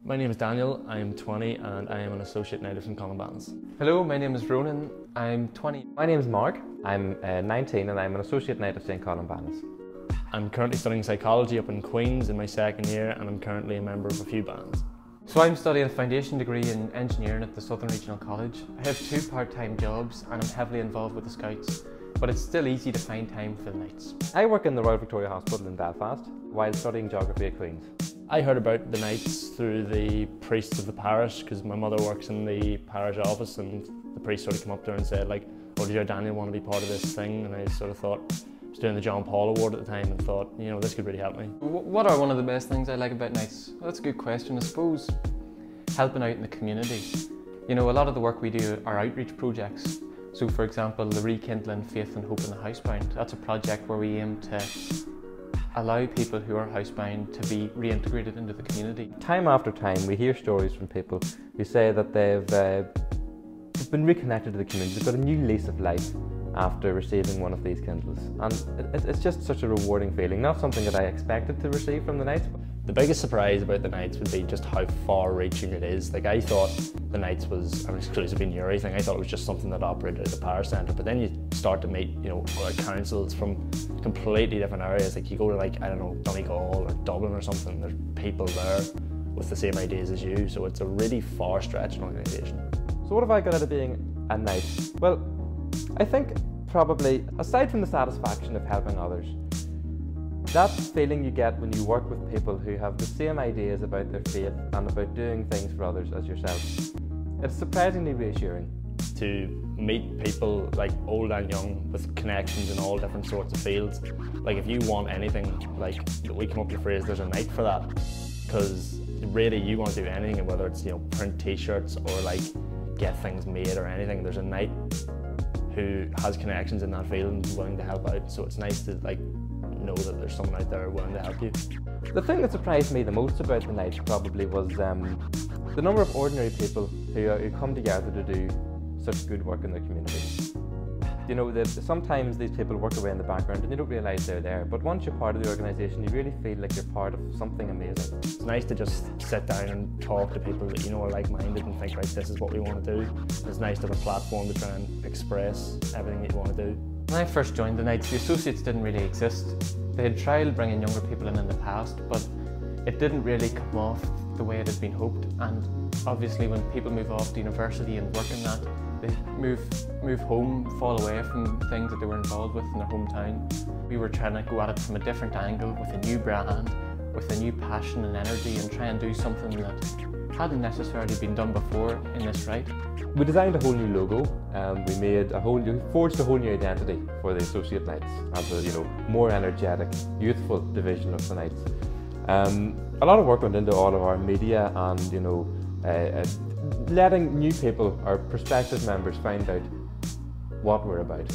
My name is Daniel, I am 20 and I am an associate knight from Columbanus. Hello, my name is Rónán, I'm 20. My name is Mark, I'm 19 and I'm an associate knight of St. Columbanus. I'm currently studying psychology up in Queen's in my second year and I'm currently a member of a few bands. So I'm studying a foundation degree in engineering at the Southern Regional College. I have 2 part-time jobs and I'm heavily involved with the Scouts, but it's still easy to find time for the Knights. I work in the Royal Victoria Hospital in Belfast while studying geography at Queen's. I heard about the Knights through the priests of the parish because my mother works in the parish office and the priest sort of came up to her and said like, oh, does your Daniel want to be part of this thing? And I sort of thought, I was doing the John Paul Award at the time and thought, you know, this could really help me. What are one of the best things I like about Knights? Well, that's a good question. I suppose helping out in the community. You know, a lot of the work we do are outreach projects. So for example, the Rekindling Faith and Hope in the Housebound. That's a project where we aim to allow people who are housebound to be reintegrated into the community. Time after time we hear stories from people who say that they've been reconnected to the community, they've got a new lease of life after receiving one of these Kindles. And it's just such a rewarding feeling, not something that I expected to receive from the Knights. The biggest surprise about the Knights would be just how far-reaching it is. Like I thought the Knights was an exclusively Newry thing. I thought it was just something that operated at the parish centre. But then you start to meet, you know, other councils from completely different areas. Like you go to like, I don't know, Donegal or Dublin or something. There's people there with the same ideas as you. So it's a really far-stretching organisation. So what have I got out of being a Knight? Well, I think probably, aside from the satisfaction of helping others, that feeling you get when you work with people who have the same ideas about their faith and about doing things for others as yourself, it's surprisingly reassuring. To meet people like old and young with connections in all different sorts of fields. Like if you want anything, like we come up with the phrase, there's a Knight for that. Because really you want to do anything, whether it's, you know, print t-shirts or like get things made or anything, there's a Knight who has connections in that field and is willing to help out. So it's nice to like know that there's someone out there willing to help you. The thing that surprised me the most about the Knights probably was the number of ordinary people who come together to do such good work in their community. You know, that sometimes these people work away in the background and you don't realise they're there, but once you're part of the organisation you really feel like you're part of something amazing. It's nice to just sit down and talk to people that you know are like-minded and think, right, this is what we want to do. It's nice to have a platform to try and express everything that you want to do. When I first joined the Knights, the associates didn't really exist. They had tried bringing younger people in the past, but it didn't really come off the way it had been hoped. And obviously when people move off to university and work in that, they move home, fall away from things that they were involved with in their hometown. We were trying to go at it from a different angle, with a new brand, with a new passion and energy, and try and do something that hadn't necessarily been done before in this right. We designed a whole new logo, we forged a whole new identity for the Associate Knights as a, you know, more energetic, youthful division of the Knights. A lot of work went into all of our media and, you know, letting new people, our prospective members, find out what we're about.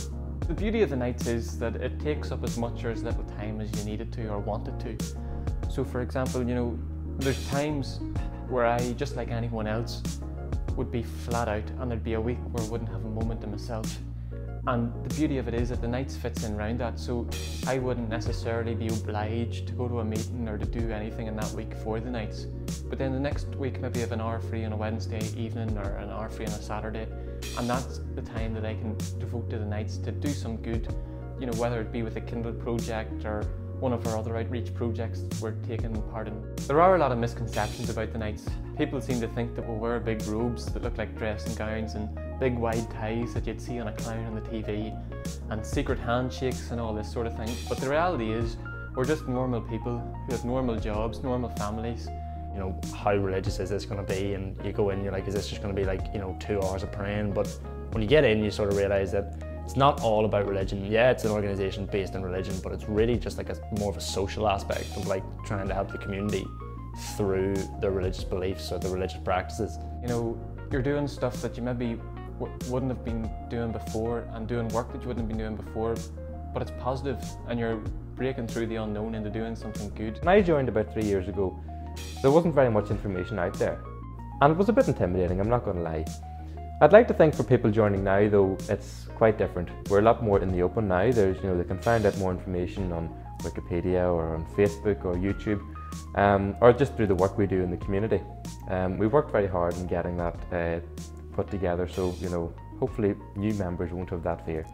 The beauty of the Knights is that it takes up as much or as little time as you need it to or want it to. So for example, you know, there's times where I, just like anyone else, would be flat out and there'd be a week where I wouldn't have a moment to myself. And the beauty of it is that the Knights fits in around that, so I wouldn't necessarily be obliged to go to a meeting or to do anything in that week for the Knights. But then the next week maybe I have an hour free on a Wednesday evening or an hour free on a Saturday, and that's the time that I can devote to the Knights to do some good, you know, whether it be with a Kindle project or one of our other outreach projects we're taking part in. There are a lot of misconceptions about the Knights. People seem to think that we'll wear big robes that look like dressing gowns and big wide ties that you'd see on a clown on the TV, and secret handshakes and all this sort of thing. But the reality is, we're just normal people who have normal jobs, normal families. You know, how religious is this going to be? And you go in, you're like, is this just going to be like, you know, 2 hours of praying? But when you get in, you sort of realise that it's not all about religion. Yeah, it's an organisation based in religion, but it's really just like more of a social aspect of like trying to help the community through their religious beliefs or their religious practices. You know, you're doing stuff that you maybe wouldn't have been doing before and doing work that you wouldn't have been doing before, but it's positive and you're breaking through the unknown into doing something good. When I joined about 3 years ago, there wasn't very much information out there, and it was a bit intimidating, I'm not going to lie. I'd like to think for people joining now though, it's quite different. We're a lot more in the open now. There's, you know, they can find out more information on Wikipedia or on Facebook or YouTube. or just through the work we do in the community. We've worked very hard in getting that put together, so hopefully new members won't have that fear.